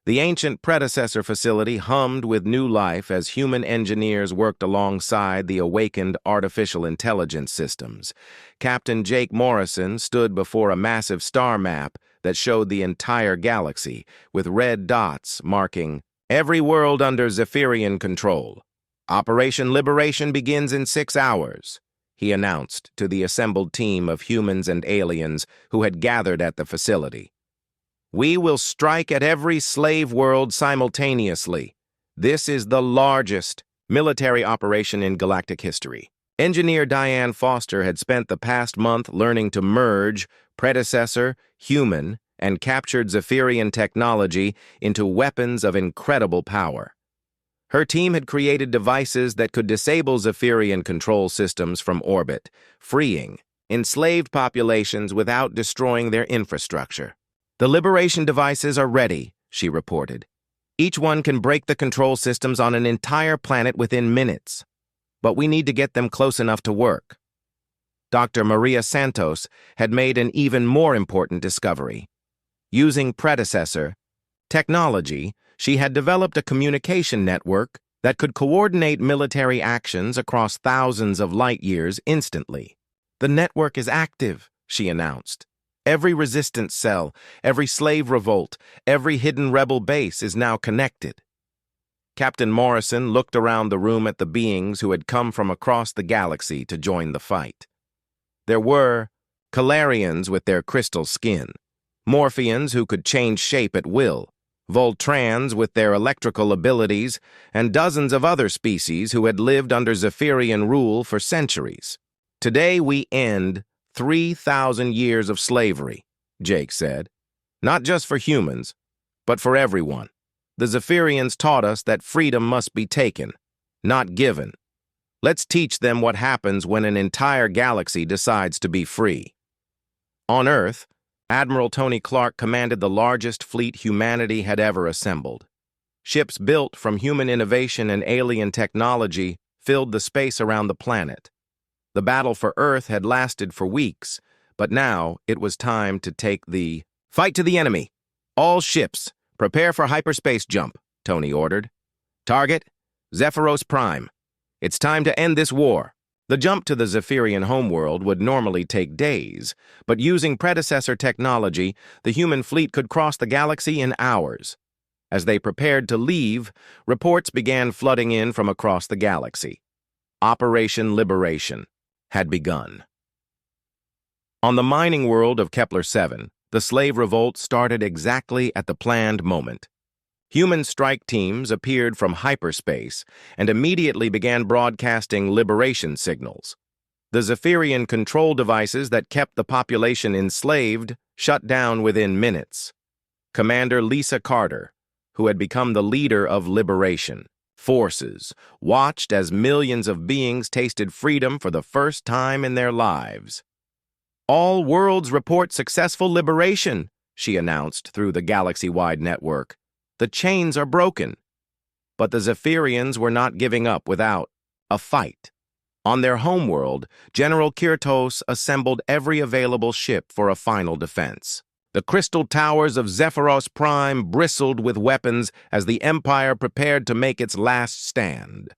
The ancient predecessor facility hummed with new life as human engineers worked alongside the awakened artificial intelligence systems. Captain Jake Morrison stood before a massive star map that showed the entire galaxy, with red dots marking every world under Zephyrian control. Operation Liberation begins in 6 hours, he announced to the assembled team of humans and aliens who had gathered at the facility. We will strike at every slave world simultaneously. This is the largest military operation in galactic history. Engineer Diane Foster had spent the past month learning to merge predecessor, human, and captured Zephyrian technology into weapons of incredible power. Her team had created devices that could disable Zephyrian control systems from orbit, freeing enslaved populations without destroying their infrastructure. The liberation devices are ready, she reported. Each one can break the control systems on an entire planet within minutes. But we need to get them close enough to work. Dr. Maria Santos had made an even more important discovery. Using predecessor technology, she had developed a communication network that could coordinate military actions across thousands of light years instantly. The network is active, she announced. Every resistance cell, every slave revolt, every hidden rebel base is now connected. Captain Morrison looked around the room at the beings who had come from across the galaxy to join the fight. There were Calarians with their crystal skin, Morphians who could change shape at will, Voltrans with their electrical abilities, and dozens of other species who had lived under Zephyrian rule for centuries. Today we end 3,000 years of slavery, Jake said. Not just for humans, but for everyone. The Zephyrians taught us that freedom must be taken, not given. Let's teach them what happens when an entire galaxy decides to be free. On Earth, Admiral Tony Clark commanded the largest fleet humanity had ever assembled. Ships built from human innovation and alien technology filled the space around the planet. The battle for Earth had lasted for weeks, but now it was time to take the fight to the enemy. All ships, prepare for hyperspace jump, Tony ordered. Target, Zephyros Prime. It's time to end this war. The jump to the Zephyrian homeworld would normally take days, but using predecessor technology, the human fleet could cross the galaxy in hours. As they prepared to leave, reports began flooding in from across the galaxy. Operation Liberation had begun. On the mining world of Kepler-7, the slave revolt started exactly at the planned moment. Human strike teams appeared from hyperspace and immediately began broadcasting liberation signals. The Zephyrian control devices that kept the population enslaved shut down within minutes. Commander Lisa Carter, who had become the leader of liberation forces, watched as millions of beings tasted freedom for the first time in their lives. All worlds report successful liberation, she announced through the galaxy-wide network. The chains are broken. But the Zephyrians were not giving up without a fight. On their homeworld, General Kirtos assembled every available ship for a final defense. The crystal towers of Zephyros Prime bristled with weapons as the Empire prepared to make its last stand.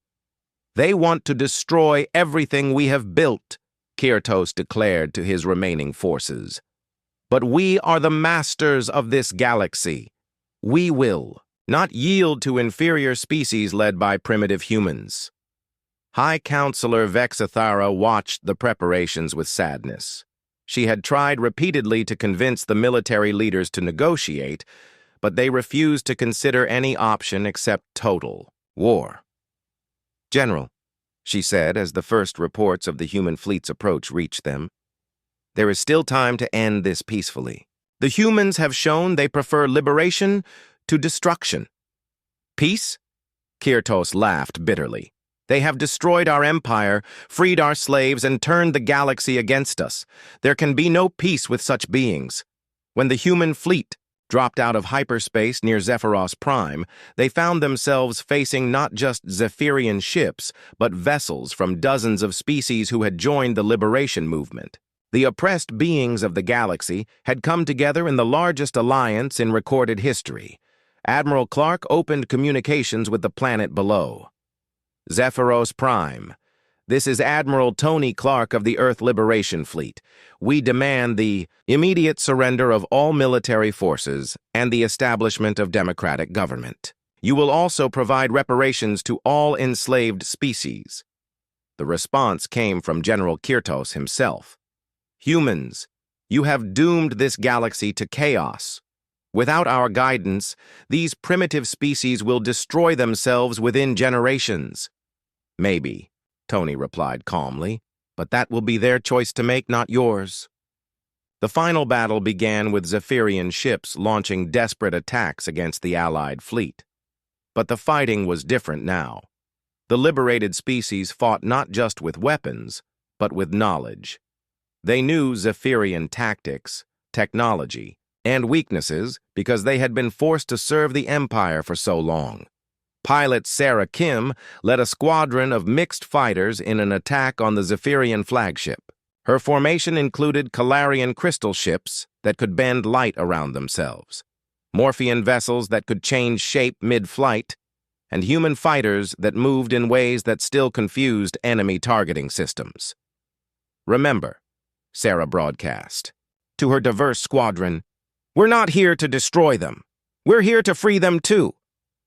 They want to destroy everything we have built, Kirtos declared to his remaining forces. But we are the masters of this galaxy. We will not yield to inferior species led by primitive humans. High Counselor Vexathara watched the preparations with sadness. She had tried repeatedly to convince the military leaders to negotiate, but they refused to consider any option except total war. General, she said as the first reports of the human fleet's approach reached them, there is still time to end this peacefully. The humans have shown they prefer liberation to destruction. Peace? Kirtos laughed bitterly. They have destroyed our empire, freed our slaves, and turned the galaxy against us. There can be no peace with such beings. When the human fleet dropped out of hyperspace near Zephyros Prime, they found themselves facing not just Zephyrian ships, but vessels from dozens of species who had joined the liberation movement. The oppressed beings of the galaxy had come together in the largest alliance in recorded history, Admiral Clark opened communications with the planet below. Zephyros Prime. This is Admiral Tony Clark of the Earth Liberation Fleet. We demand the immediate surrender of all military forces and the establishment of democratic government. You will also provide reparations to all enslaved species. The response came from General Kirtos himself. Humans, you have doomed this galaxy to chaos. Without our guidance, these primitive species will destroy themselves within generations. Maybe, Tony replied calmly, but that will be their choice to make, not yours. The final battle began with Zephyrian ships launching desperate attacks against the Allied fleet. But the fighting was different now. The liberated species fought not just with weapons, but with knowledge. They knew Zephyrian tactics, technology, and weaknesses because they had been forced to serve the Empire for so long. Pilot Sarah Kim led a squadron of mixed fighters in an attack on the Zephyrian flagship. Her formation included Calarian crystal ships that could bend light around themselves, Morphean vessels that could change shape mid-flight, and human fighters that moved in ways that still confused enemy targeting systems. Remember, Sarah broadcast to her diverse squadron, we're not here to destroy them. We're here to free them too.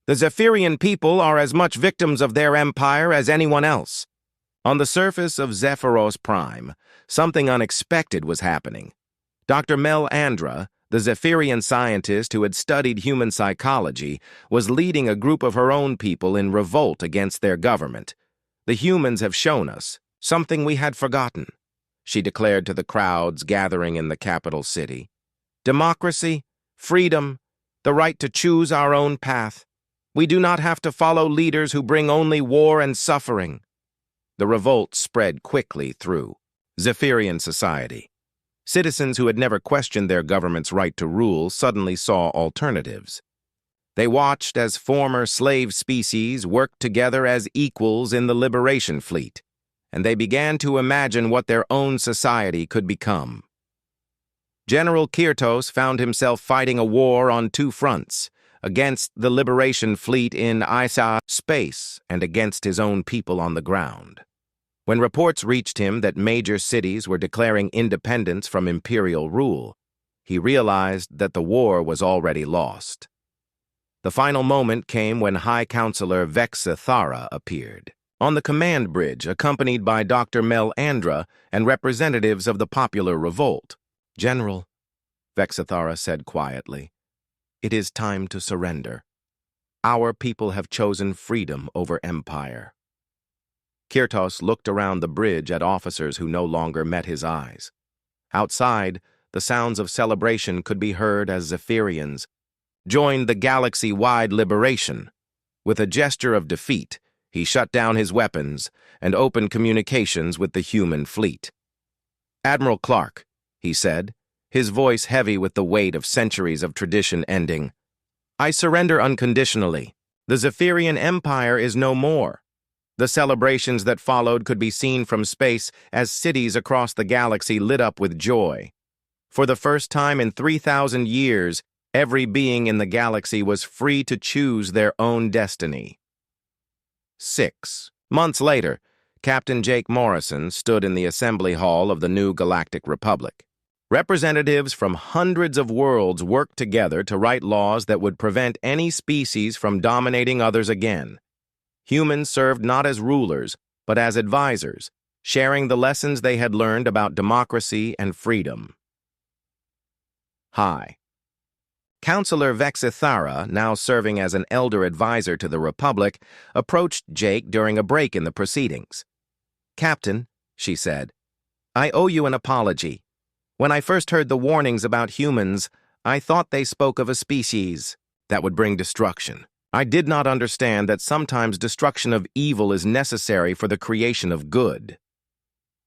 The Zephyrian people are as much victims of their empire as anyone else. On the surface of Zephyros Prime, something unexpected was happening. Dr. Mel Andra, the Zephyrian scientist who had studied human psychology, was leading a group of her own people in revolt against their government. The humans have shown us something we had forgotten, she declared to the crowds gathering in the capital city. Democracy, freedom, the right to choose our own path. We do not have to follow leaders who bring only war and suffering. The revolt spread quickly through Zephyrian society. Citizens who had never questioned their government's right to rule suddenly saw alternatives. They watched as former slave species worked together as equals in the liberation fleet, and they began to imagine what their own society could become. General Kirtos found himself fighting a war on two fronts, against the liberation fleet in space and against his own people on the ground. When reports reached him that major cities were declaring independence from imperial rule, he realized that the war was already lost. The final moment came when High Counselor Vexithara appeared on the command bridge, accompanied by Dr. Mel Andra and representatives of the popular revolt. General, Vexithara said quietly, it is time to surrender. Our people have chosen freedom over empire. Kirtos looked around the bridge at officers who no longer met his eyes. Outside, the sounds of celebration could be heard as Zephyrians joined the galaxy-wide liberation. With a gesture of defeat, he shut down his weapons and opened communications with the human fleet. Admiral Clark, he said, his voice heavy with the weight of centuries of tradition ending. I surrender unconditionally. The Zephyrian Empire is no more. The celebrations that followed could be seen from space as cities across the galaxy lit up with joy. For the first time in 3,000 years, every being in the galaxy was free to choose their own destiny. 6 months later, Captain Jake Morrison stood in the assembly hall of the new Galactic Republic. Representatives from hundreds of worlds worked together to write laws that would prevent any species from dominating others again. Humans served not as rulers, but as advisors, sharing the lessons they had learned about democracy and freedom. High Counselor Vexithara, now serving as an elder advisor to the Republic, approached Jake during a break in the proceedings. Captain, she said, I owe you an apology. When I first heard the warnings about humans, I thought they spoke of a species that would bring destruction. I did not understand that sometimes destruction of evil is necessary for the creation of good.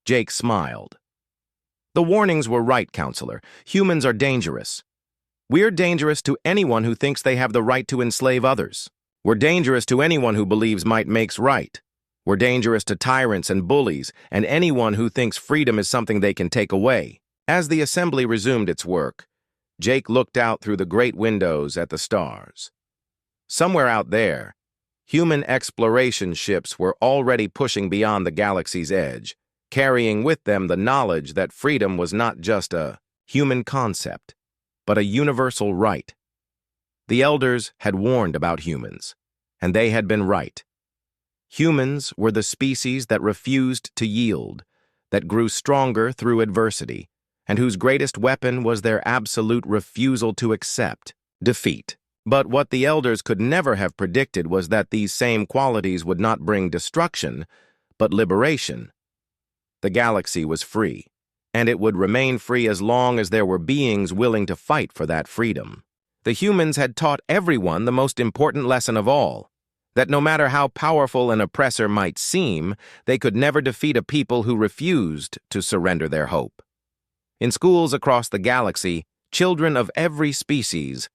Jake smiled. The warnings were right, Counselor. Humans are dangerous. We're dangerous to anyone who thinks they have the right to enslave others. We're dangerous to anyone who believes might makes right. We're dangerous to tyrants and bullies and anyone who thinks freedom is something they can take away. As the assembly resumed its work, Jake looked out through the great windows at the stars. Somewhere out there, human exploration ships were already pushing beyond the galaxy's edge, carrying with them the knowledge that freedom was not just a human concept, but a universal right. The elders had warned about humans, and they had been right. Humans were the species that refused to yield, that grew stronger through adversity, and whose greatest weapon was their absolute refusal to accept defeat. But what the elders could never have predicted was that these same qualities would not bring destruction, but liberation. The galaxy was free, and it would remain free as long as there were beings willing to fight for that freedom. The humans had taught everyone the most important lesson of all, that no matter how powerful an oppressor might seem, they could never defeat a people who refused to surrender their hope. In schools across the galaxy, children of every species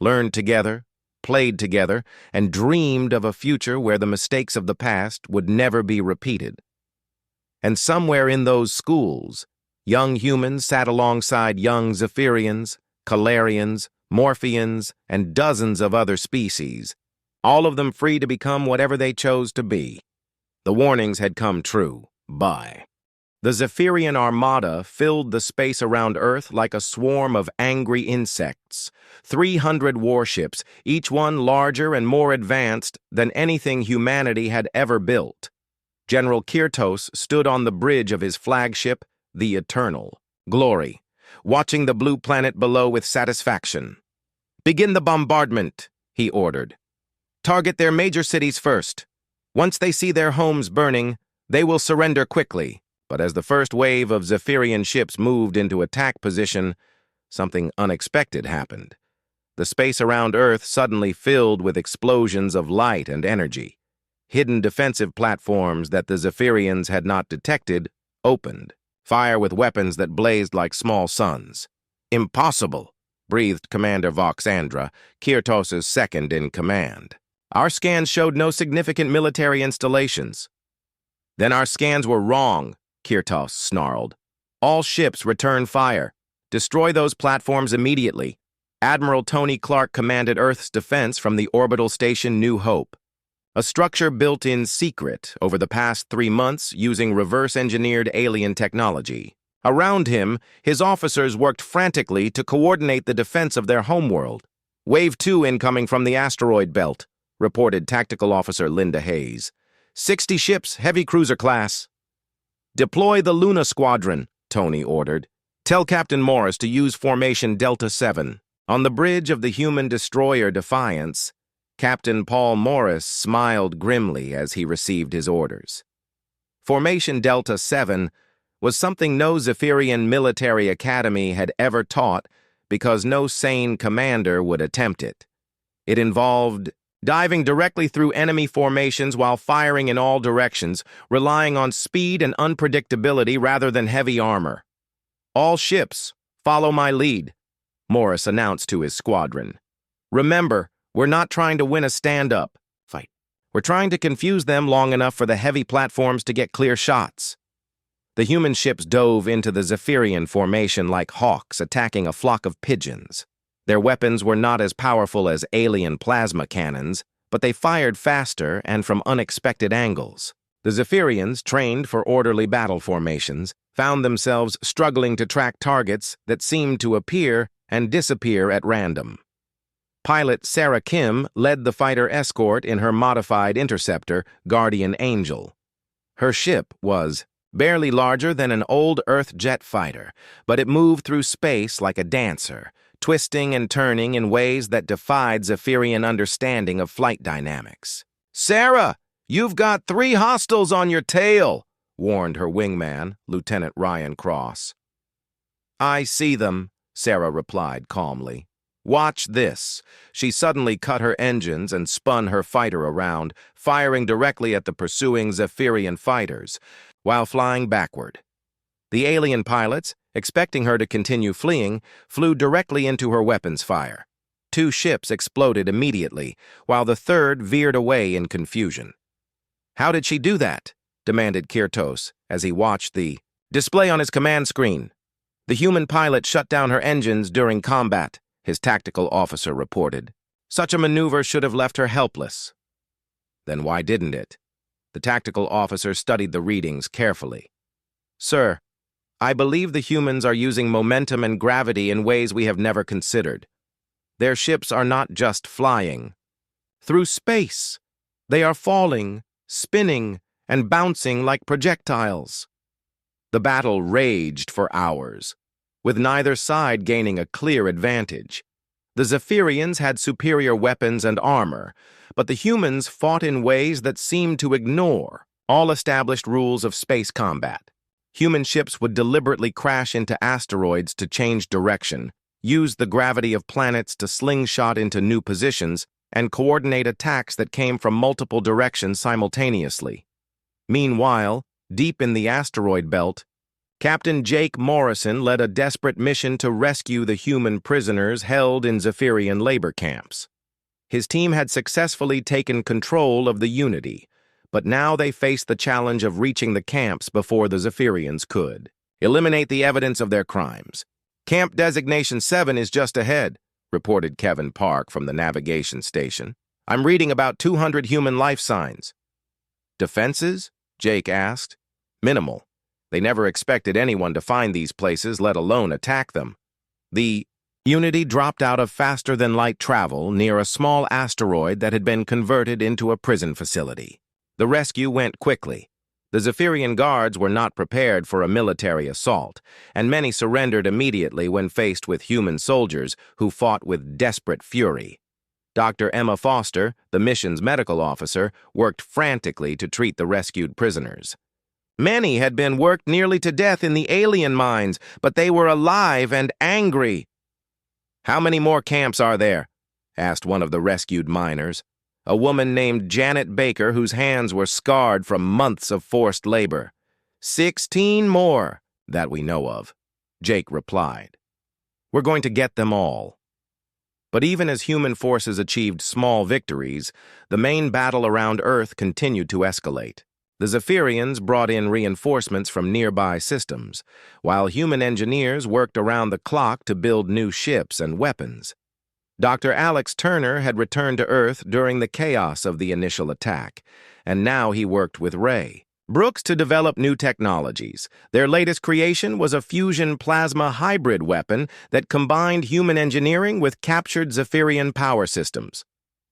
learned together, played together, and dreamed of a future where the mistakes of the past would never be repeated. And somewhere in those schools, young humans sat alongside young Zephyrians, Calarians, Morphians, and dozens of other species, all of them free to become whatever they chose to be. The warnings had come true. The Zephyrian armada filled the space around Earth like a swarm of angry insects. 300 warships, each one larger and more advanced than anything humanity had ever built. General Kirtos stood on the bridge of his flagship, the Eternal Glory, watching the blue planet below with satisfaction. "Begin the bombardment," he ordered. "Target their major cities first. Once they see their homes burning, they will surrender quickly." But as the first wave of Zephyrian ships moved into attack position, something unexpected happened. The space around Earth suddenly filled with explosions of light and energy. Hidden defensive platforms that the Zephyrians had not detected opened, fire with weapons that blazed like small suns. "Impossible," breathed Commander Voxandra, Kirtos' second in command. "Our scans showed no significant military installations." "Then our scans were wrong," Kirtos snarled. "All ships return fire. Destroy those platforms immediately." Admiral Tony Clark commanded Earth's defense from the orbital station New Hope, a structure built in secret over the past 3 months using reverse-engineered alien technology. Around him, his officers worked frantically to coordinate the defense of their homeworld. "Wave 2 incoming from the asteroid belt," reported Tactical Officer Linda Hayes. 60 ships, heavy cruiser class." "Deploy the Luna Squadron," Tony ordered. "Tell Captain Morris to use formation Delta 7. On the bridge of the human destroyer Defiance, Captain Paul Morris smiled grimly as he received his orders. Formation Delta 7 was something no Zephyrian military academy had ever taught because no sane commander would attempt it. It involved diving directly through enemy formations while firing in all directions, relying on speed and unpredictability rather than heavy armor. "All ships, follow my lead," Morris announced to his squadron. "Remember, we're not trying to win a stand-up fight. We're trying to confuse them long enough for the heavy platforms to get clear shots." The human ships dove into the Zephyrian formation like hawks attacking a flock of pigeons. Their weapons were not as powerful as alien plasma cannons, but they fired faster and from unexpected angles. The Zephyrians, trained for orderly battle formations, found themselves struggling to track targets that seemed to appear and disappear at random. Pilot Sarah Kim led the fighter escort in her modified interceptor, Guardian Angel. Her ship was barely larger than an old Earth jet fighter, but it moved through space like a dancer, twisting and turning in ways that defied Zephyrian understanding of flight dynamics. "Sarah, you've got 3 hostiles on your tail," warned her wingman, Lieutenant Ryan Cross. "I see them," Sarah replied calmly. "Watch this." She suddenly cut her engines and spun her fighter around, firing directly at the pursuing Zephyrian fighters, while flying backward. The alien pilots, expecting her to continue fleeing, flew directly into her weapons fire. 2 ships exploded immediately, while the third veered away in confusion. "How did she do that?" demanded Kirtos as he watched the display on his command screen. "The human pilot shut down her engines during combat," his tactical officer reported. Such a maneuver should have left her helpless. Then why didn't it? The tactical officer studied the readings carefully. Sir, I believe the humans are using momentum and gravity in ways we have never considered. Their ships are not just flying. Through space, they are falling, spinning, and bouncing like projectiles. The battle raged for hours, with neither side gaining a clear advantage. The Zephyrians had superior weapons and armor, but the humans fought in ways that seemed to ignore all established rules of space combat. Human ships would deliberately crash into asteroids to change direction, use the gravity of planets to slingshot into new positions, and coordinate attacks that came from multiple directions simultaneously. Meanwhile, deep in the asteroid belt, Captain Jake Morrison led a desperate mission to rescue the human prisoners held in Zephyrian labor camps. His team had successfully taken control of the Unity, but now they faced the challenge of reaching the camps before the Zephyrians could. Eliminate the evidence of their crimes. Camp Designation 7 is just ahead, reported Kevin Park from the navigation station. I'm reading about 200 human life signs. Defenses? Jake asked. Minimal. They never expected anyone to find these places, let alone attack them. The Unity dropped out of faster-than-light travel near a small asteroid that had been converted into a prison facility. The rescue went quickly. The Zephyrian guards were not prepared for a military assault, and many surrendered immediately when faced with human soldiers who fought with desperate fury. Dr. Emma Foster, the mission's medical officer, worked frantically to treat the rescued prisoners. Many had been worked nearly to death in the alien mines, but they were alive and angry. How many more camps are there? Asked one of the rescued miners, a woman named Janet Baker whose hands were scarred from months of forced labor. 16 more, that we know of, Jake replied. We're going to get them all. But even as human forces achieved small victories, the main battle around Earth continued to escalate. The Zephyrians brought in reinforcements from nearby systems, while human engineers worked around the clock to build new ships and weapons. Dr. Alex Turner had returned to Earth during the chaos of the initial attack, and now he worked with Ray Brooks to develop new technologies. Their latest creation was a fusion plasma hybrid weapon that combined human engineering with captured Zephyrian power systems.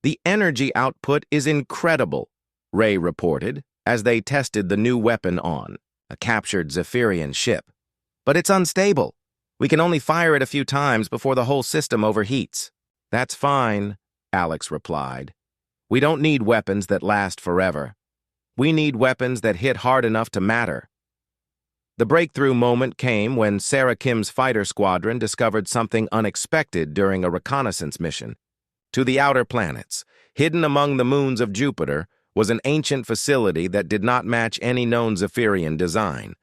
The energy output is incredible, Ray reported, as they tested the new weapon on a captured Zephyrian ship. But it's unstable. We can only fire it a few times before the whole system overheats. That's fine, Alex replied. We don't need weapons that last forever. We need weapons that hit hard enough to matter. The breakthrough moment came when Sarah Kim's fighter squadron discovered something unexpected during a reconnaissance mission. To the outer planets, hidden among the moons of Jupiter, was an ancient facility that did not match any known Zephyrian design.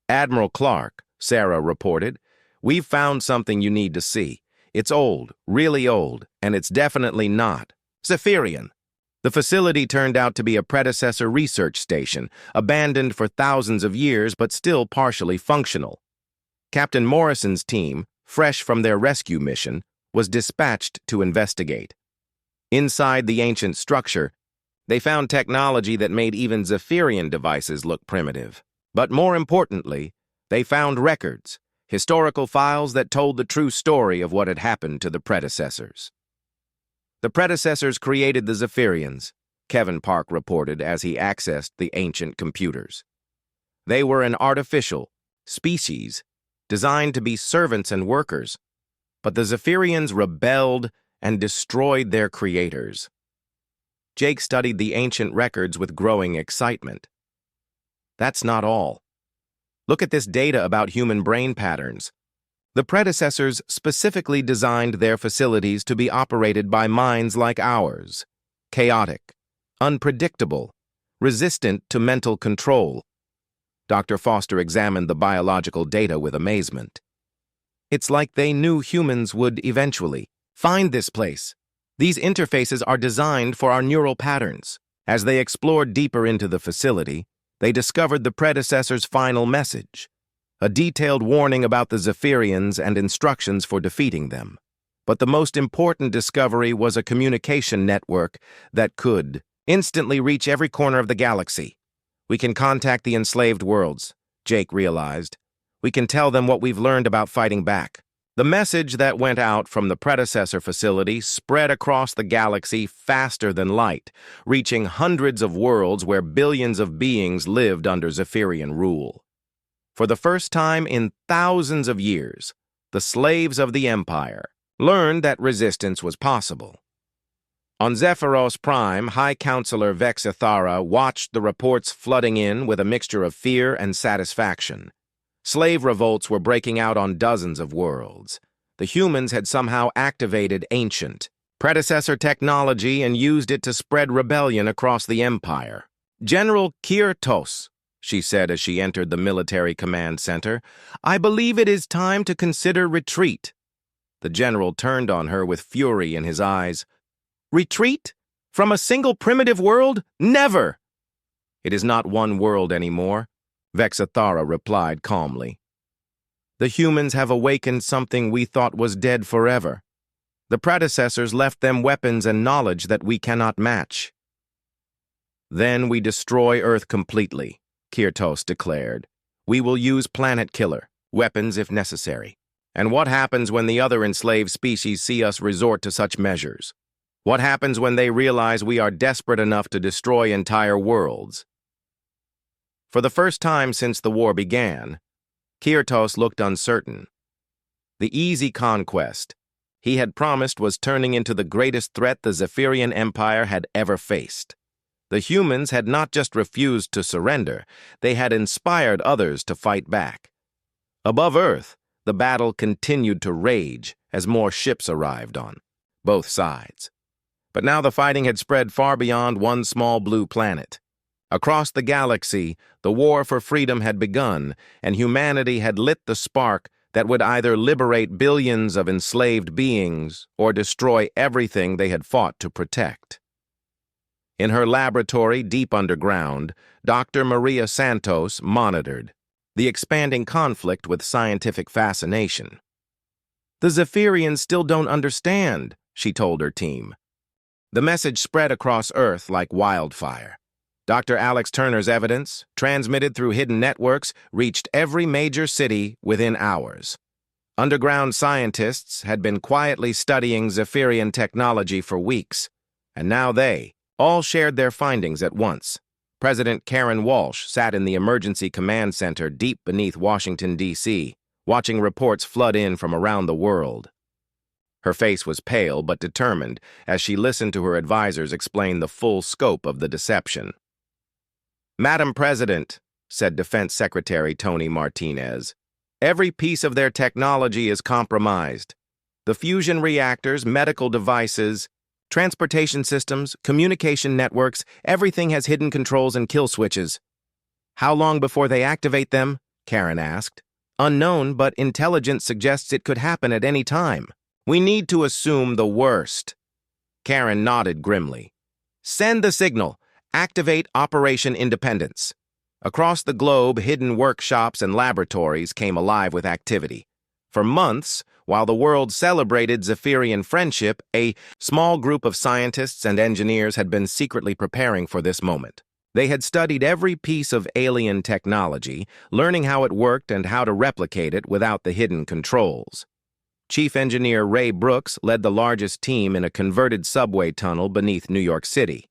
Admiral Clark, Sarah reported, we've found something you need to see. It's old, really old, and it's definitely not Zephyrian. The facility turned out to be a predecessor research station, abandoned for thousands of years but still partially functional. Captain Morrison's team, fresh from their rescue mission, was dispatched to investigate. Inside the ancient structure, they found technology that made even Zephyrian devices look primitive. But more importantly, they found records, historical files that told the true story of what had happened to the predecessors. The predecessors created the Zephyrians, Kevin Park reported as he accessed the ancient computers. They were an artificial species designed to be servants and workers, but the Zephyrians rebelled and destroyed their creators. Jake studied the ancient records with growing excitement. That's not all. Look at this data about human brain patterns. The predecessors specifically designed their facilities to be operated by minds like ours, chaotic, unpredictable, resistant to mental control. Dr. Foster examined the biological data with amazement. It's like they knew humans would eventually find this place. These interfaces are designed for our neural patterns. As they explored deeper into the facility, they discovered the predecessor's final message, a detailed warning about the Zephyrians and instructions for defeating them. But the most important discovery was a communication network that could instantly reach every corner of the galaxy. We can contact the enslaved worlds, Jake realized. We can tell them what we've learned about fighting back. The message that went out from the predecessor facility spread across the galaxy faster than light, reaching hundreds of worlds where billions of beings lived under Zephyrian rule. For the first time in thousands of years, the slaves of the Empire learned that resistance was possible. On Zephyros Prime, High Counselor Vex Ithara watched the reports flooding in with a mixture of fear and satisfaction. Slave revolts were breaking out on dozens of worlds. The humans had somehow activated ancient predecessor technology and used it to spread rebellion across the Empire. "General Kirtos," she said as she entered the military command center, "I believe it is time to consider retreat." The general turned on her with fury in his eyes. "Retreat? From a single primitive world? Never!" "It is not one world anymore," Vex Ithara replied calmly. "The humans have awakened something we thought was dead forever. The predecessors left them weapons and knowledge that we cannot match." "Then we destroy Earth completely," Kirtos declared. "We will use planet killer, weapons if necessary. And what happens when the other enslaved species see us resort to such measures? What happens when they realize we are desperate enough to destroy entire worlds?" For the first time since the war began, Kirtos looked uncertain. The easy conquest he had promised was turning into the greatest threat the Zephyrian Empire had ever faced. The humans had not just refused to surrender, they had inspired others to fight back. Above Earth, the battle continued to rage as more ships arrived on both sides. But now the fighting had spread far beyond one small blue planet. Across the galaxy, the war for freedom had begun, and humanity had lit the spark that would either liberate billions of enslaved beings or destroy everything they had fought to protect. In her laboratory deep underground, Dr. Maria Santos monitored the expanding conflict with scientific fascination. "The Zephyrians still don't understand," she told her team. The message spread across Earth like wildfire. Dr. Alex Turner's evidence, transmitted through hidden networks, reached every major city within hours. Underground scientists had been quietly studying Zephyrian technology for weeks, and now they all shared their findings at once. President Karen Walsh sat in the Emergency Command Center deep beneath Washington, D.C., watching reports flood in from around the world. Her face was pale but determined as she listened to her advisors explain the full scope of the deception. "Madam President," said Defense Secretary Tony Martinez, "every piece of their technology is compromised. The fusion reactors, medical devices, transportation systems, communication networks, everything has hidden controls and kill switches." "How long before they activate them?" Karen asked. "Unknown, but intelligence suggests it could happen at any time. We need to assume the worst." Karen nodded grimly. "Send the signal. Activate Operation Independence." Across the globe, hidden workshops and laboratories came alive with activity. For months, while the world celebrated Zephyrian friendship, a small group of scientists and engineers had been secretly preparing for this moment. They had studied every piece of alien technology, learning how it worked and how to replicate it without the hidden controls. Chief Engineer Ray Brooks led the largest team in a converted subway tunnel beneath New York City.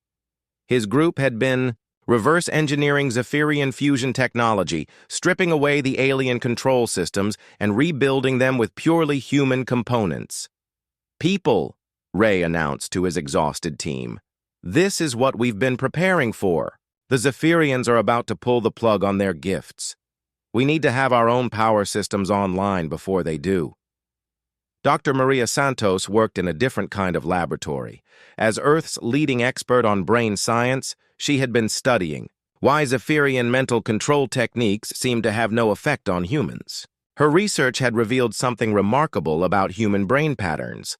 His group had been reverse engineering Zephyrian fusion technology, stripping away the alien control systems and rebuilding them with purely human components. "People," Ray announced to his exhausted team, "this is what we've been preparing for. The Zephyrians are about to pull the plug on their gifts. We need to have our own power systems online before they do." Dr. Maria Santos worked in a different kind of laboratory. As Earth's leading expert on brain science, she had been studying why Zephyrian mental control techniques seemed to have no effect on humans. Her research had revealed something remarkable about human brain patterns.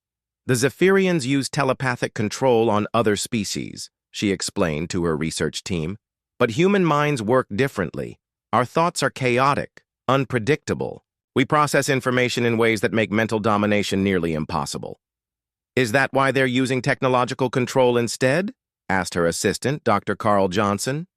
"The Zephyrians use telepathic control on other species," she explained to her research team. "But human minds work differently. Our thoughts are chaotic, unpredictable. We process information in ways that make mental domination nearly impossible. Is that why they're using technological control instead? Asked her assistant, Dr. Carl Johnson.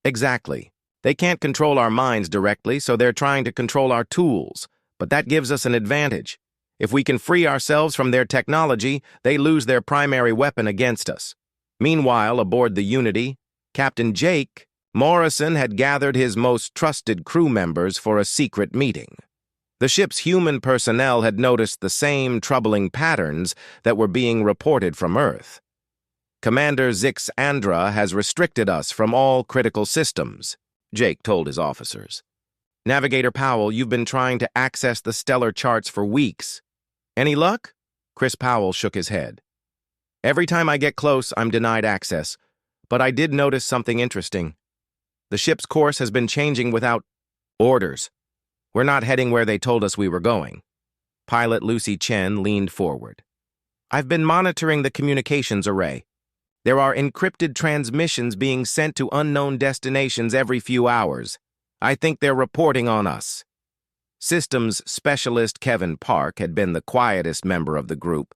Exactly. They can't control our minds directly, so they're trying to control our tools. But that gives us an advantage. If we can free ourselves from their technology, they lose their primary weapon against us. Meanwhile, aboard the Unity, Captain Jake Morrison had gathered his most trusted crew members for a secret meeting. The ship's human personnel had noticed the same troubling patterns that were being reported from Earth. Commander Zix Andra has restricted us from all critical systems, Jake told his officers. Navigator Powell, you've been trying to access the stellar charts for weeks. Any luck? Chris Powell shook his head. Every time I get close, I'm denied access. But I did notice something interesting. The ship's course has been changing without orders. We're not heading where they told us we were going. Pilot Lucy Chen leaned forward. I've been monitoring the communications array. There are encrypted transmissions being sent to unknown destinations every few hours. I think they're reporting on us. Systems specialist Kevin Park had been the quietest member of the group,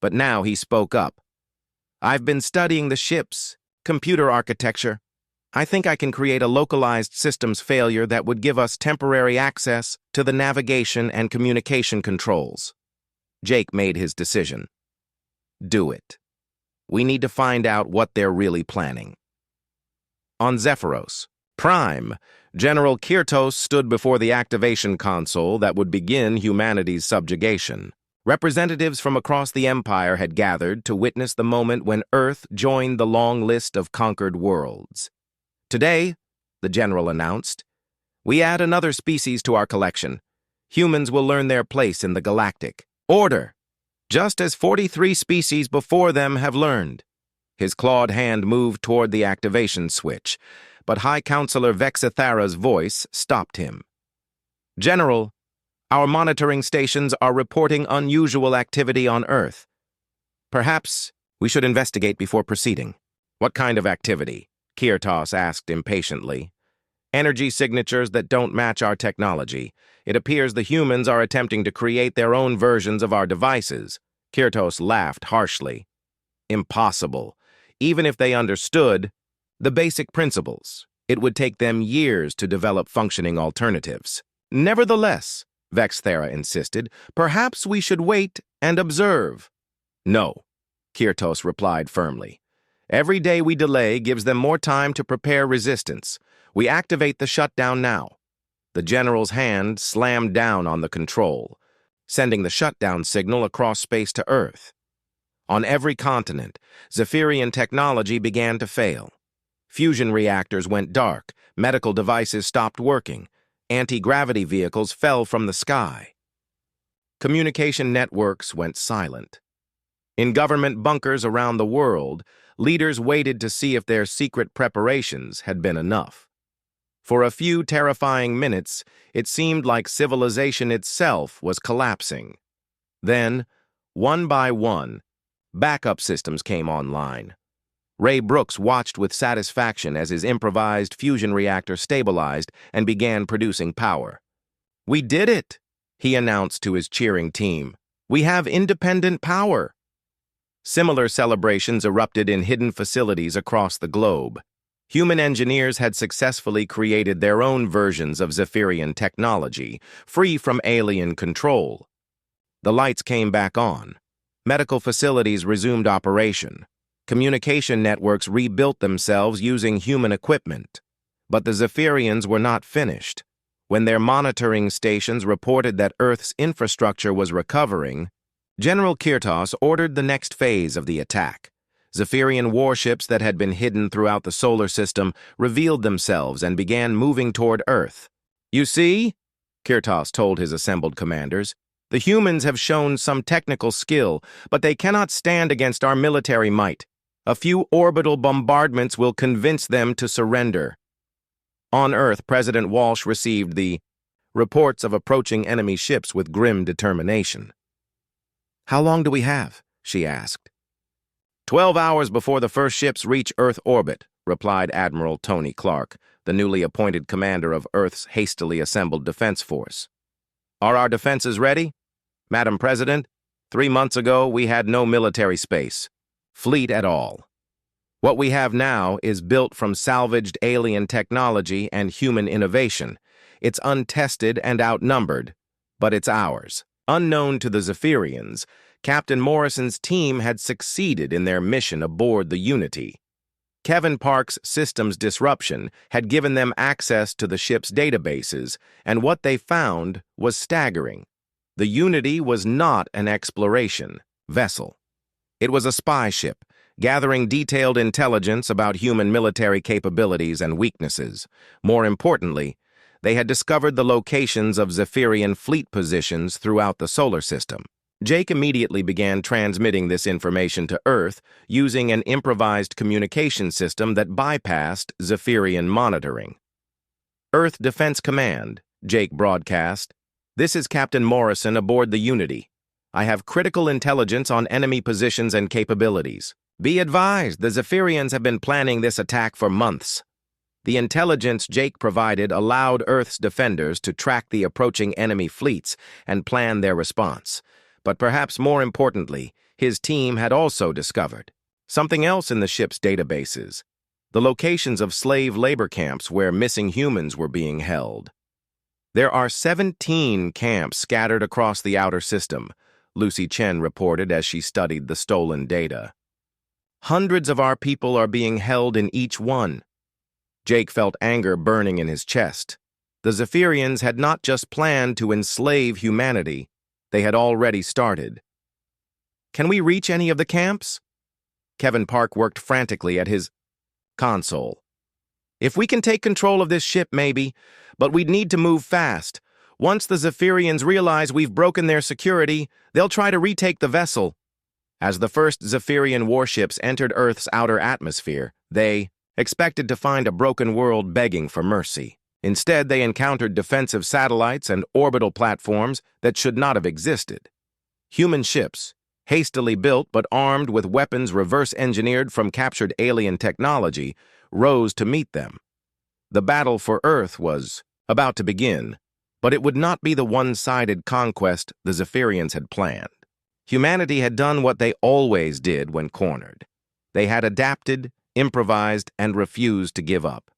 but now he spoke up. I've been studying the ship's computer architecture. I think I can create a localized systems failure that would give us temporary access to the navigation and communication controls. Jake made his decision. Do it. We need to find out what they're really planning. On Zephyros Prime, General Kirtos stood before the activation console that would begin humanity's subjugation. Representatives from across the Empire had gathered to witness the moment when Earth joined the long list of conquered worlds. Today, the General announced, we add another species to our collection. Humans will learn their place in the galactic order, just as 43 species before them have learned. His clawed hand moved toward the activation switch, but High Counselor Vexithara's voice stopped him. General, our monitoring stations are reporting unusual activity on Earth. Perhaps we should investigate before proceeding. What kind of activity? Kirtos asked impatiently. Energy signatures that don't match our technology. It appears the humans are attempting to create their own versions of our devices. Kirtos laughed harshly. Impossible. Even if they understood the basic principles, it would take them years to develop functioning alternatives. Nevertheless, Vexthera insisted, perhaps we should wait and observe. No, Kirtos replied firmly. Every day we delay gives them more time to prepare resistance. We activate the shutdown now. The General's hand slammed down on the control, sending the shutdown signal across space to Earth. On every continent, Zephyrian technology began to fail. Fusion reactors went dark, medical devices stopped working, anti-gravity vehicles fell from the sky. Communication networks went silent. In government bunkers around the world, leaders waited to see if their secret preparations had been enough. For a few terrifying minutes, it seemed like civilization itself was collapsing. Then, one by one, backup systems came online. Ray Brooks watched with satisfaction as his improvised fusion reactor stabilized and began producing power. "We did it," he announced to his cheering team. "We have independent power." Similar celebrations erupted in hidden facilities across the globe. Human engineers had successfully created their own versions of Zephyrian technology, free from alien control. The lights came back on. Medical facilities resumed operation. Communication networks rebuilt themselves using human equipment. But the Zephyrians were not finished. When their monitoring stations reported that Earth's infrastructure was recovering, General Kirtos ordered the next phase of the attack. Zephyrian warships that had been hidden throughout the solar system revealed themselves and began moving toward Earth. "You see," Kirtos told his assembled commanders, "the humans have shown some technical skill, but they cannot stand against our military might. A few orbital bombardments will convince them to surrender." On Earth, President Walsh received the reports of approaching enemy ships with grim determination. "How long do we have?" she asked. 12 hours before the first ships reach Earth orbit," replied Admiral Tony Clark, the newly appointed commander of Earth's hastily assembled defense force. "Are our defenses ready? Madam President, 3 months ago, we had no military space, fleet at all. What we have now is built from salvaged alien technology and human innovation. It's untested and outnumbered, but it's ours. Unknown to the Zephyrians, Captain Morrison's team had succeeded in their mission aboard the Unity. Kevin Park's systems disruption had given them access to the ship's databases, and what they found was staggering. The Unity was not an exploration vessel. It was a spy ship, gathering detailed intelligence about human military capabilities and weaknesses. More importantly, they had discovered the locations of Zephyrian fleet positions throughout the solar system. Jake immediately began transmitting this information to Earth using an improvised communication system that bypassed Zephyrian monitoring. Earth Defense Command, Jake broadcast. This is Captain Morrison aboard the Unity. I have critical intelligence on enemy positions and capabilities. Be advised, the Zephyrians have been planning this attack for months. The intelligence Jake provided allowed Earth's defenders to track the approaching enemy fleets and plan their response. But perhaps more importantly, his team had also discovered something else in the ship's databases: the locations of slave labor camps where missing humans were being held. There are 17 camps scattered across the outer system, Lucy Chen reported as she studied the stolen data. Hundreds of our people are being held in each one. Jake felt anger burning in his chest. The Zephyrians had not just planned to enslave humanity, they had already started. Can we reach any of the camps? Kevin Park worked frantically at his console. If we can take control of this ship, maybe, but we'd need to move fast. Once the Zephyrians realize we've broken their security, they'll try to retake the vessel. As the first Zephyrian warships entered Earth's outer atmosphere, they expected to find a broken world begging for mercy. Instead, they encountered defensive satellites and orbital platforms that should not have existed. Human ships, hastily built but armed with weapons reverse-engineered from captured alien technology, rose to meet them. The battle for Earth was about to begin, but it would not be the one-sided conquest the Zephyrians had planned. Humanity had done what they always did when cornered. They had adapted, improvised, and refused to give up.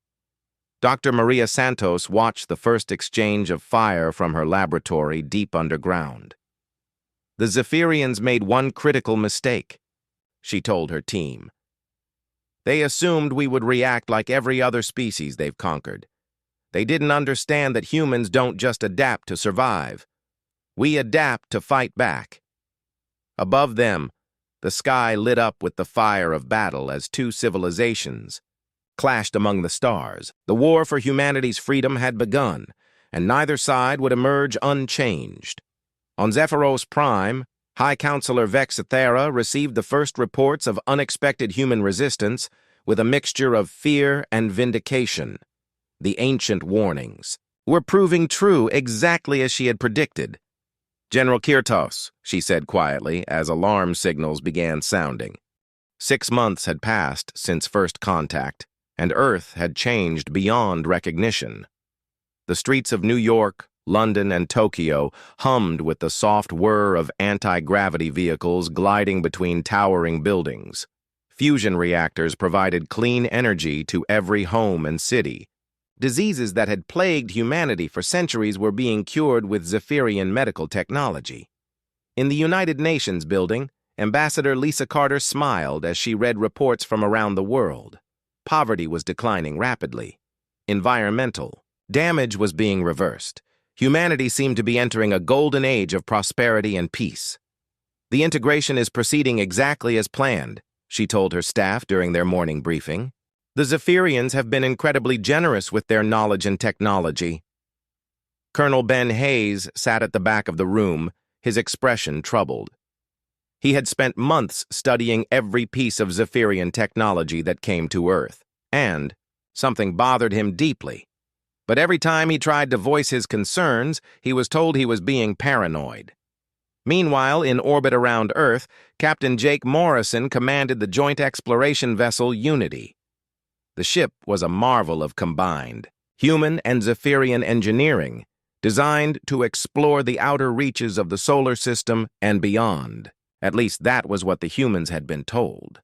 Dr. Maria Santos watched the first exchange of fire from her laboratory deep underground. The Zephyrians made one critical mistake, she told her team. They assumed we would react like every other species they've conquered. They didn't understand that humans don't just adapt to survive. We adapt to fight back. Above them, the sky lit up with the fire of battle as two civilizations clashed among the stars. The war for humanity's freedom had begun, and neither side would emerge unchanged. On Zephyros Prime, High Counselor Vex Ethera received the first reports of unexpected human resistance with a mixture of fear and vindication. The ancient warnings were proving true exactly as she had predicted. General Kirtos, she said quietly as alarm signals began sounding. 6 months had passed since first contact, and Earth had changed beyond recognition. The streets of New York, London, and Tokyo hummed with the soft whir of anti-gravity vehicles gliding between towering buildings. Fusion reactors provided clean energy to every home and city. Diseases that had plagued humanity for centuries were being cured with Zephyrian medical technology. In the United Nations building, Ambassador Lisa Carter smiled as she read reports from around the world. Poverty was declining rapidly. Environmental damage was being reversed. Humanity seemed to be entering a golden age of prosperity and peace. The integration is proceeding exactly as planned, she told her staff during their morning briefing. The Zephyrians have been incredibly generous with their knowledge and technology. Colonel Ben Hayes sat at the back of the room, his expression troubled. He had spent months studying every piece of Zephyrian technology that came to Earth, and something bothered him deeply. But every time he tried to voice his concerns, he was told he was being paranoid. Meanwhile, in orbit around Earth, Captain Jake Morrison commanded the joint exploration vessel Unity. The ship was a marvel of combined human and Zephyrian engineering, designed to explore the outer reaches of the solar system and beyond. At least that was what the humans had been told.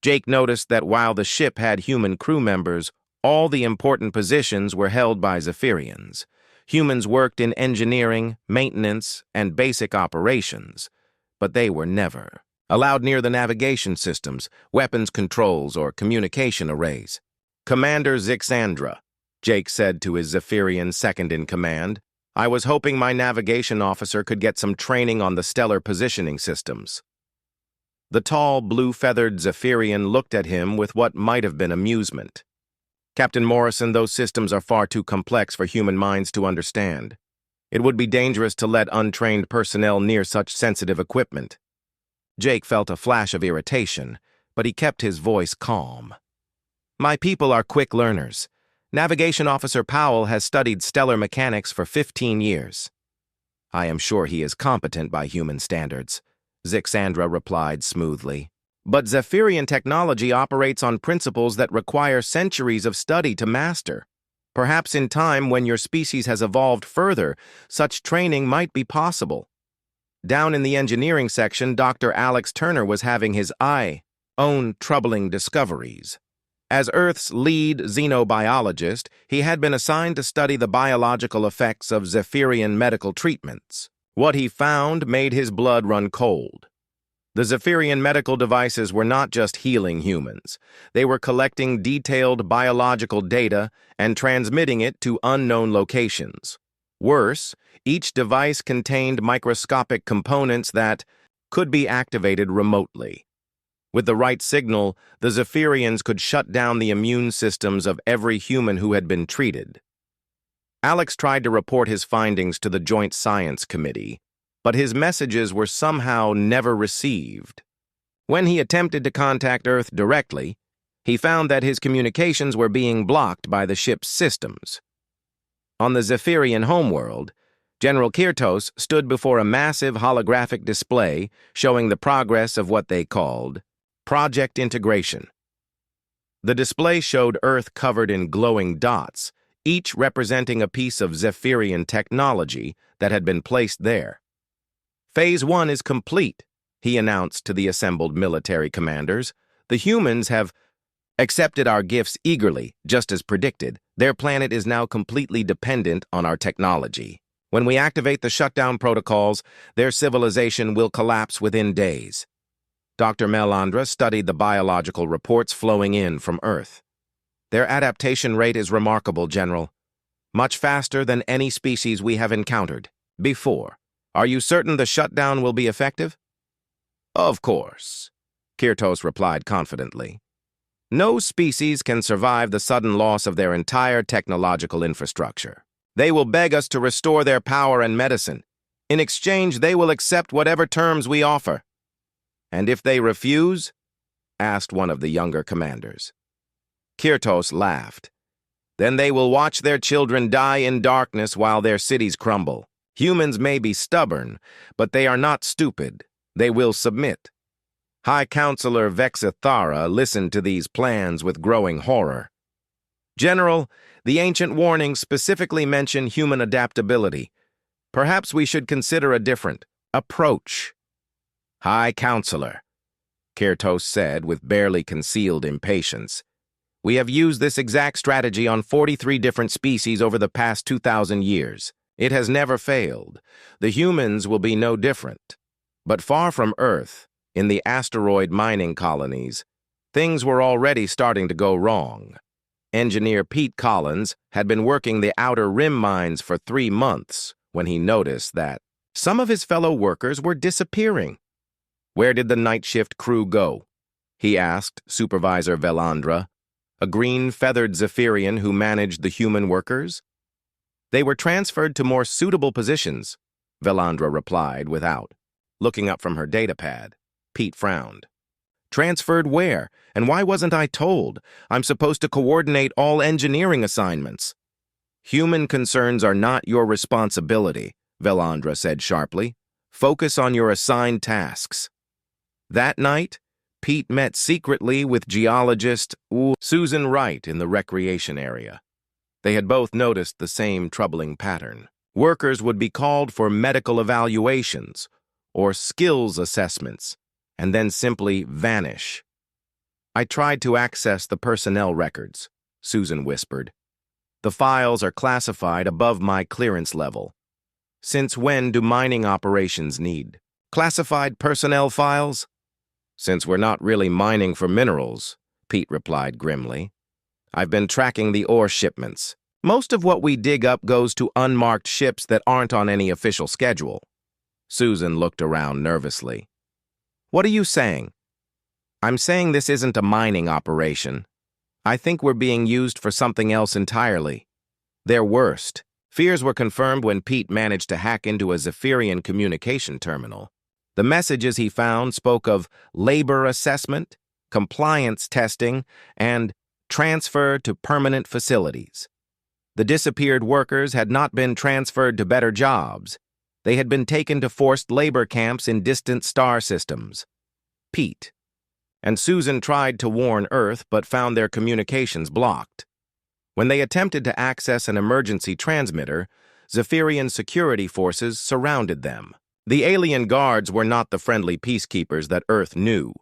Jake noticed that while the ship had human crew members, all the important positions were held by Zephyrians. Humans worked in engineering, maintenance, and basic operations, but they were never allowed near the navigation systems, weapons controls, or communication arrays. "Commander Zixandra," Jake said to his Zephyrian second-in-command, "I was hoping my navigation officer could get some training on the stellar positioning systems." The tall, blue-feathered Zephyrian looked at him with what might have been amusement. "Captain Morrison, those systems are far too complex for human minds to understand. It would be dangerous to let untrained personnel near such sensitive equipment." Jake felt a flash of irritation, but he kept his voice calm. "My people are quick learners. Navigation Officer Powell has studied stellar mechanics for 15 years. I am sure he is competent by human standards," Zixandra replied smoothly. "But Zephyrian technology operates on principles that require centuries of study to master. Perhaps in time, when your species has evolved further, such training might be possible." Down in the engineering section, Dr. Alex Turner was having his own troubling discoveries. As Earth's lead xenobiologist, he had been assigned to study the biological effects of Zephyrian medical treatments. What he found made his blood run cold. The Zephyrian medical devices were not just healing humans. They were collecting detailed biological data and transmitting it to unknown locations. Worse, each device contained microscopic components that could be activated remotely. With the right signal, the Zephyrians could shut down the immune systems of every human who had been treated. Alex tried to report his findings to the Joint Science Committee, but his messages were somehow never received. When he attempted to contact Earth directly, he found that his communications were being blocked by the ship's systems. On the Zephyrian homeworld, General Kirtos stood before a massive holographic display showing the progress of what they called Project Integration. The display showed Earth covered in glowing dots, each representing a piece of Zephyrian technology that had been placed there. "Phase 1 is complete," he announced to the assembled military commanders. "The humans have accepted our gifts eagerly, just as predicted. Their planet is now completely dependent on our technology. When we activate the shutdown protocols, their civilization will collapse within days." Dr. Melandra studied the biological reports flowing in from Earth. "Their adaptation rate is remarkable, General. Much faster than any species we have encountered before. Are you certain the shutdown will be effective?" "Of course," Kirtos replied confidently. "No species can survive the sudden loss of their entire technological infrastructure. They will beg us to restore their power and medicine. In exchange, they will accept whatever terms we offer." "And if they refuse?" asked one of the younger commanders. Kirtos laughed. "Then they will watch their children die in darkness while their cities crumble. Humans may be stubborn, but they are not stupid. They will submit." High Counselor Vexithara listened to these plans with growing horror. "General, the ancient warnings specifically mention human adaptability. Perhaps we should consider a different approach." "High Counselor," Kirtos said with barely concealed impatience, "we have used this exact strategy on 43 different species over the past 2,000 years. It has never failed. The humans will be no different. But far from Earth, in the asteroid mining colonies, things were already starting to go wrong. Engineer Pete Collins had been working the outer rim mines for 3 months when he noticed that some of his fellow workers were disappearing. "Where did the night shift crew go?" he asked Supervisor Velandra, a green-feathered Zephyrian who managed the human workers. "They were transferred to more suitable positions," Velandra replied without looking up from her datapad. Pete frowned. "Transferred where? And why wasn't I told? I'm supposed to coordinate all engineering assignments." "Human concerns are not your responsibility," Velandra said sharply. "Focus on your assigned tasks." That night, Pete met secretly with geologist Susan Wright in the recreation area. They had both noticed the same troubling pattern. Workers would be called for medical evaluations or skills assessments and then simply vanish. I tried to access the personnel records, Susan whispered. The files are classified above my clearance level. Since when do mining operations need classified personnel files? Since we're not really mining for minerals, Pete replied grimly. I've been tracking the ore shipments. Most of what we dig up goes to unmarked ships that aren't on any official schedule. Susan looked around nervously. What are you saying? I'm saying this isn't a mining operation. I think we're being used for something else entirely. Their worst. Fears were confirmed when Pete managed to hack into a Zephyrian communication terminal. The messages he found spoke of labor assessment, compliance testing, and transfer to permanent facilities. The disappeared workers had not been transferred to better jobs. They had been taken to forced labor camps in distant star systems. Pete and Susan tried to warn Earth but found their communications blocked. When they attempted to access an emergency transmitter, Zephyrian security forces surrounded them. The alien guards were not the friendly peacekeepers that Earth knew.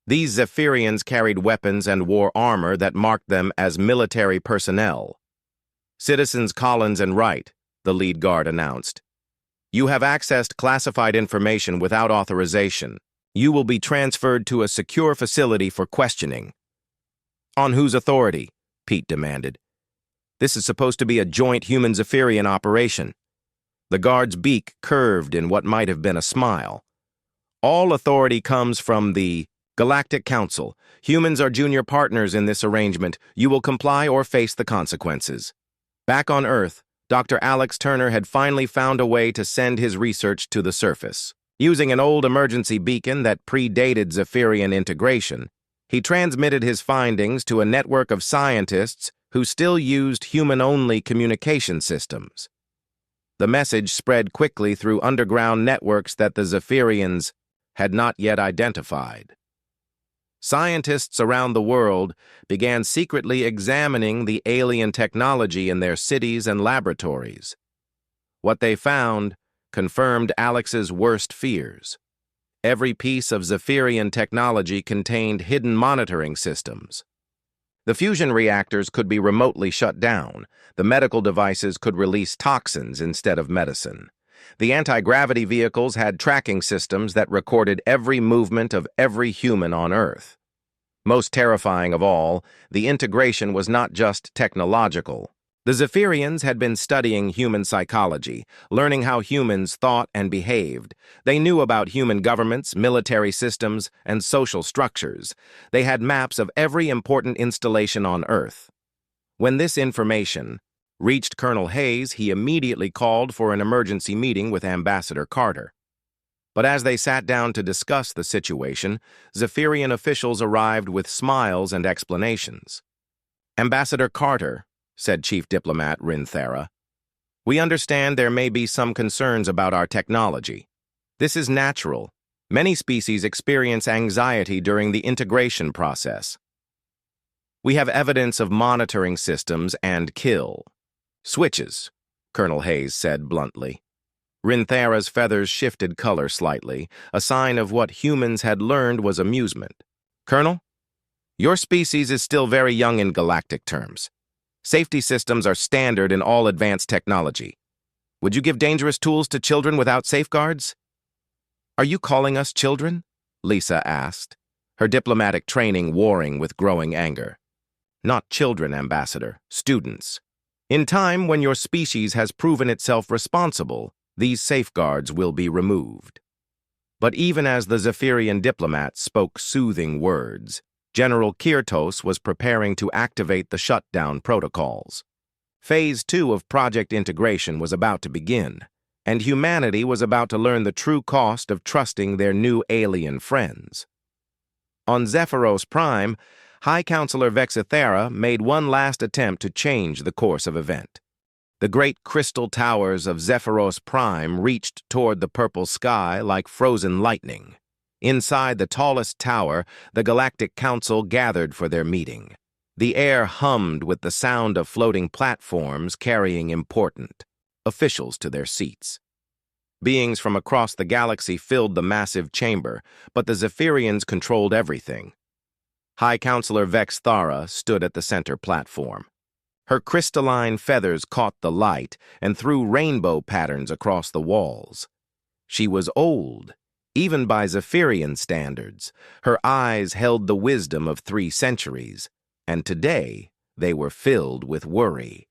These Zephyrians carried weapons and wore armor that marked them as military personnel. Citizens Collins and Wright, the lead guard announced. You have accessed classified information without authorization. You will be transferred to a secure facility for questioning. On whose authority? Pete demanded. This is supposed to be a joint human-Zephyrian operation. The guard's beak curved in what might have been a smile. All authority comes from the Galactic Council. Humans are junior partners in this arrangement. You will comply or face the consequences. Back on Earth, Dr. Alex Turner had finally found a way to send his research to the surface. Using an old emergency beacon that predated Zephyrian integration, he transmitted his findings to a network of scientists who still used human-only communication systems. The message spread quickly through underground networks that the Zephyrians had not yet identified. Scientists around the world began secretly examining the alien technology in their cities and laboratories. What they found confirmed Alex's worst fears. Every piece of Zephyrian technology contained hidden monitoring systems. The fusion reactors could be remotely shut down. The medical devices could release toxins instead of medicine. The anti-gravity vehicles had tracking systems that recorded every movement of every human on Earth. Most terrifying of all, the integration was not just technological. The Zephyrians had been studying human psychology, learning how humans thought and behaved. They knew about human governments, military systems, and social structures. They had maps of every important installation on Earth. When this information reached Colonel Hayes, he immediately called for an emergency meeting with Ambassador Carter. But as they sat down to discuss the situation, Zephyrian officials arrived with smiles and explanations. Ambassador Carter, said Chief Diplomat Rinthera, we understand there may be some concerns about our technology. This is natural. Many species experience anxiety during the integration process. We have evidence of monitoring systems and kill switches, Colonel Hayes said bluntly. Rinthera's feathers shifted color slightly, a sign of what humans had learned was amusement. Colonel, your species is still very young in galactic terms. Safety systems are standard in all advanced technology. Would you give dangerous tools to children without safeguards? Are you calling us children? Lisa asked, her diplomatic training warring with growing anger. Not children, Ambassador, students. In time, when your species has proven itself responsible, these safeguards will be removed. But even as the Zephyrian diplomat spoke soothing words, General Kirtos was preparing to activate the shutdown protocols. Phase 2 of Project Integration was about to begin, and humanity was about to learn the true cost of trusting their new alien friends. On Zephyros Prime, High Counselor Vexithera made one last attempt to change the course of event. The great crystal towers of Zephyros Prime reached toward the purple sky like frozen lightning. Inside the tallest tower, the Galactic Council gathered for their meeting. The air hummed with the sound of floating platforms carrying important officials to their seats. Beings from across the galaxy filled the massive chamber, but the Zephyrians controlled everything. High Counselor Vex Thara stood at the center platform. Her crystalline feathers caught the light and threw rainbow patterns across the walls. She was old, even by Zephyrian standards. Her eyes held the wisdom of 3 centuries, and today they were filled with worry.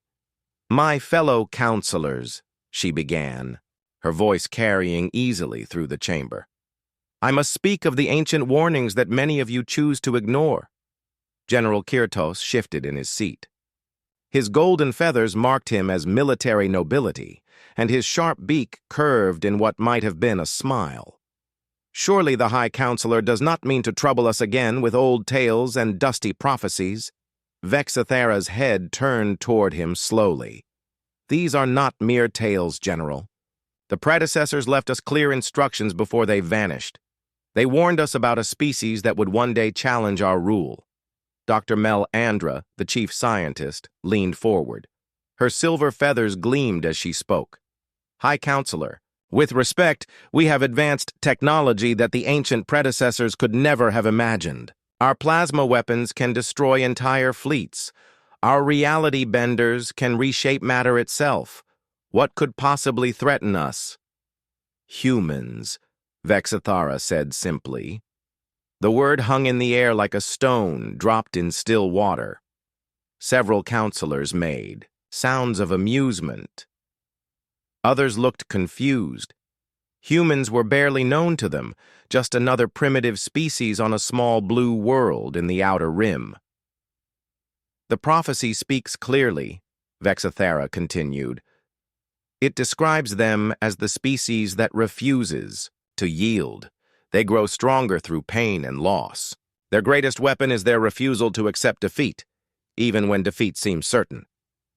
"My fellow counselors," she began, her voice carrying easily through the chamber. "I must speak of the ancient warnings that many of you choose to ignore." General Kirtos shifted in his seat. His golden feathers marked him as military nobility, and his sharp beak curved in what might have been a smile. Surely the High Counselor does not mean to trouble us again with old tales and dusty prophecies. Vexathara's head turned toward him slowly. "These are not mere tales, General. The predecessors left us clear instructions before they vanished. They warned us about a species that would one day challenge our rule." Dr. Mel Andra, the chief scientist, leaned forward. Her silver feathers gleamed as she spoke. "High Counselor, with respect, we have advanced technology that the ancient predecessors could never have imagined. Our plasma weapons can destroy entire fleets. Our reality benders can reshape matter itself. What could possibly threaten us?" "Humans," Vexathara said simply. The word hung in the air like a stone dropped in still water. Several counselors made sounds of amusement. Others looked confused. Humans were barely known to them, just another primitive species on a small blue world in the outer rim. "The prophecy speaks clearly," Vexathara continued. "It describes them as the species that refuses to yield. They grow stronger through pain and loss. Their greatest weapon is their refusal to accept defeat, even when defeat seems certain."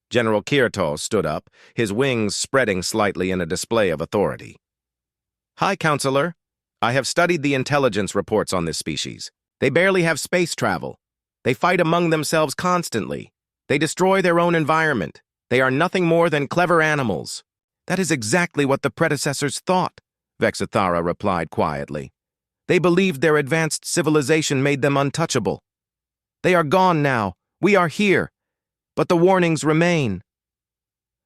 General Kirtos stood up, his wings spreading slightly in a display of authority. "High Counselor, I have studied the intelligence reports on this species. They barely have space travel. They fight among themselves constantly. They destroy their own environment. They are nothing more than clever animals." "That is exactly what the predecessors thought," Vexathara replied quietly. "They believed their advanced civilization made them untouchable. They are gone now. We are here. But the warnings remain."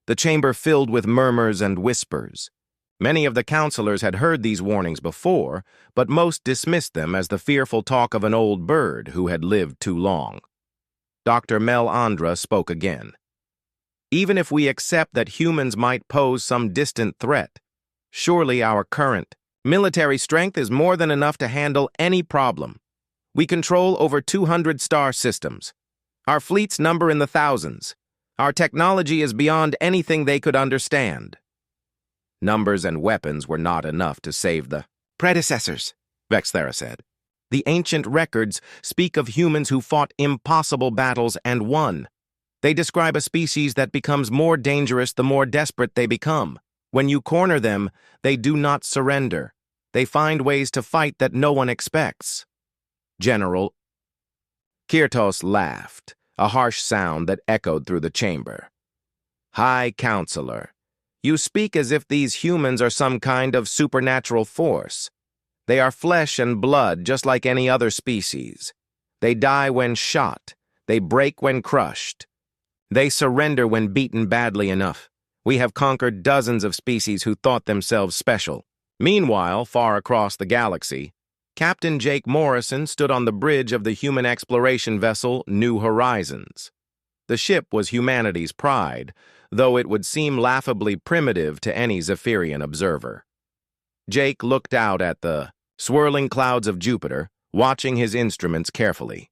The chamber filled with murmurs and whispers. Many of the counselors had heard these warnings before, but most dismissed them as the fearful talk of an old bird who had lived too long. Dr. Mel Andra spoke again. "Even if we accept that humans might pose some distant threat, surely our current military strength is more than enough to handle any problem. We control over 200 star systems. Our fleets number in the thousands. Our technology is beyond anything they could understand." Numbers and weapons were not enough to save the predecessors, Vexathara said. "The ancient records speak of humans who fought impossible battles and won. They describe a species that becomes more dangerous the more desperate they become. When you corner them, they do not surrender. They find ways to fight that no one expects." General Kirtos laughed, a harsh sound that echoed through the chamber. "High Counselor, you speak as if these humans are some kind of supernatural force. They are flesh and blood just like any other species. They die when shot. They break when crushed. They surrender when beaten badly enough. We have conquered dozens of species who thought themselves special." Meanwhile, far across the galaxy, Captain Jake Morrison stood on the bridge of the human exploration vessel New Horizons. The ship was humanity's pride, though it would seem laughably primitive to any Zephyrian observer. Jake looked out at the swirling clouds of Jupiter, watching his instruments carefully.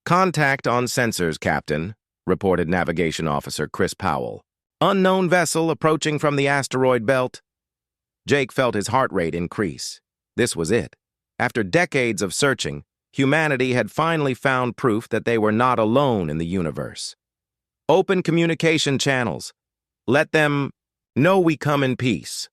"Contact on sensors, Captain," reported Navigation Officer Chris Powell. "Unknown vessel approaching from the asteroid belt." Jake felt his heart rate increase. This was it. After decades of searching, humanity had finally found proof that they were not alone in the universe. "Open communication channels. Let them know we come in peace."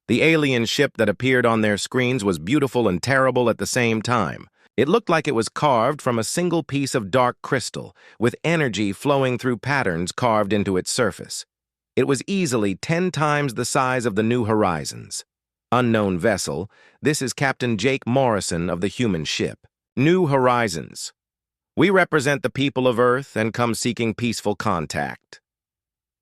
The alien ship that appeared on their screens was beautiful and terrible at the same time. It looked like it was carved from a single piece of dark crystal, with energy flowing through patterns carved into its surface. It was easily 10 times the size of the New Horizons. Unknown vessel, this is Captain Jake Morrison of the human ship. New Horizons. We represent the people of Earth and come seeking peaceful contact.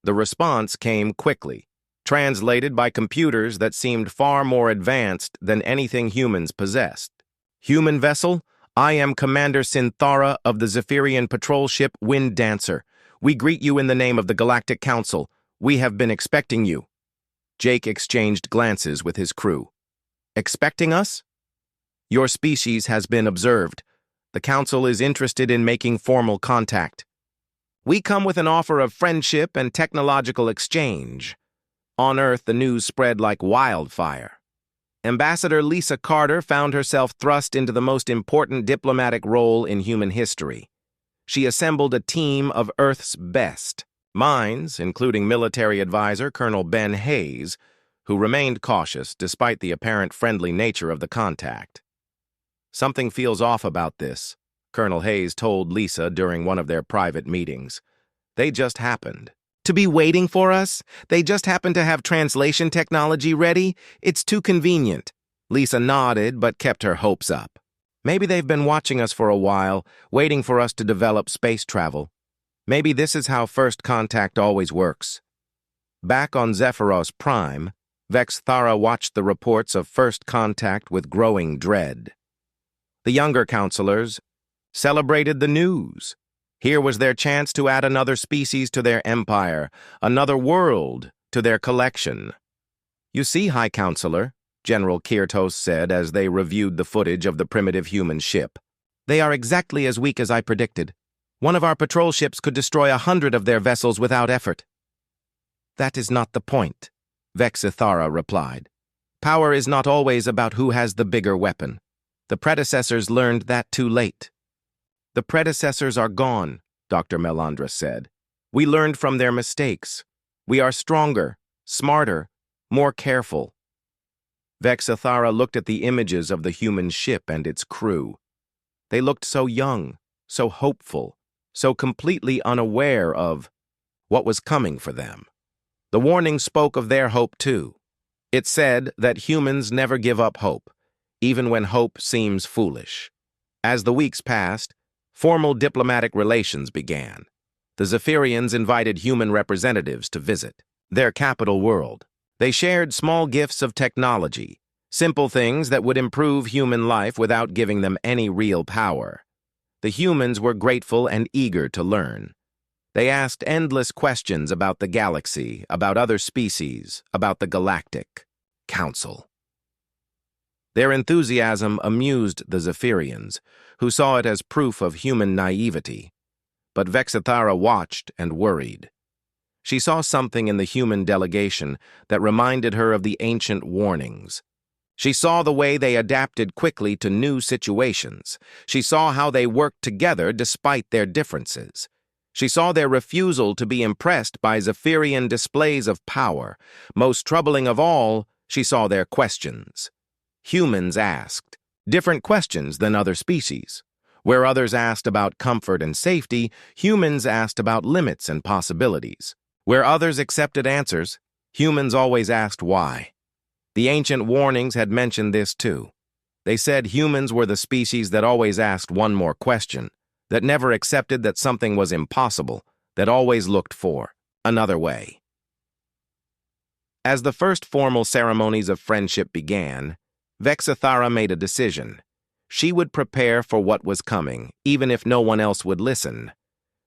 The response came quickly, translated by computers that seemed far more advanced than anything humans possessed. Human vessel, I am Commander Synthara of the Zephyrian patrol ship Wind Dancer. We greet you in the name of the Galactic Council. We have been expecting you. Jake exchanged glances with his crew. Expecting us? Your species has been observed. The Council is interested in making formal contact. We come with an offer of friendship and technological exchange. On Earth, the news spread like wildfire. Ambassador Lisa Carter found herself thrust into the most important diplomatic role in human history. She assembled a team of Earth's best minds, including military advisor Colonel Ben Hayes, who remained cautious despite the apparent friendly nature of the contact. Something feels off about this, Colonel Hayes told Lisa during one of their private meetings. They just happened to be waiting for us. They just happened to have translation technology ready. It's too convenient. Lisa nodded but kept her hopes up. Maybe they've been watching us for a while, waiting for us to develop space travel. Maybe this is how first contact always works. Back on Zephyros Prime, Vexthara watched the reports of first contact with growing dread. The younger counselors celebrated the news. Here was their chance to add another species to their empire, another world to their collection. You see, High Counselor, General Kirtos said as they reviewed the footage of the primitive human ship. They are exactly as weak as I predicted. One of our patrol ships could destroy 100 of their vessels without effort. That is not the point, Vexithara replied. Power is not always about who has the bigger weapon. The predecessors learned that too late. The predecessors are gone, Dr. Melandra said. We learned from their mistakes. We are stronger, smarter, more careful. Vexithara looked at the images of the human ship and its crew. They looked so young, so hopeful, so completely unaware of what was coming for them. The warning spoke of their hope too. It said that humans never give up hope, even when hope seems foolish. As the weeks passed, formal diplomatic relations began. The Zephyrians invited human representatives to visit their capital world. They shared small gifts of technology, simple things that would improve human life without giving them any real power. The humans were grateful and eager to learn. They asked endless questions about the galaxy, about other species, about the Galactic Council. Their enthusiasm amused the Zephyrians, who saw it as proof of human naivety. But Vexithara watched and worried. She saw something in the human delegation that reminded her of the ancient warnings. She saw the way they adapted quickly to new situations. She saw how they worked together despite their differences. She saw their refusal to be impressed by Zephyrian displays of power. Most troubling of all, she saw their questions. Humans asked different questions than other species. Where others asked about comfort and safety, humans asked about limits and possibilities. Where others accepted answers, humans always asked why. The ancient warnings had mentioned this too. They said humans were the species that always asked one more question, that never accepted that something was impossible, that always looked for another way. As the first formal ceremonies of friendship began, Vexithara made a decision. She would prepare for what was coming, even if no one else would listen.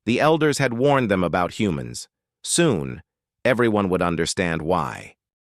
The elders had warned them about humans. Soon, everyone would understand why.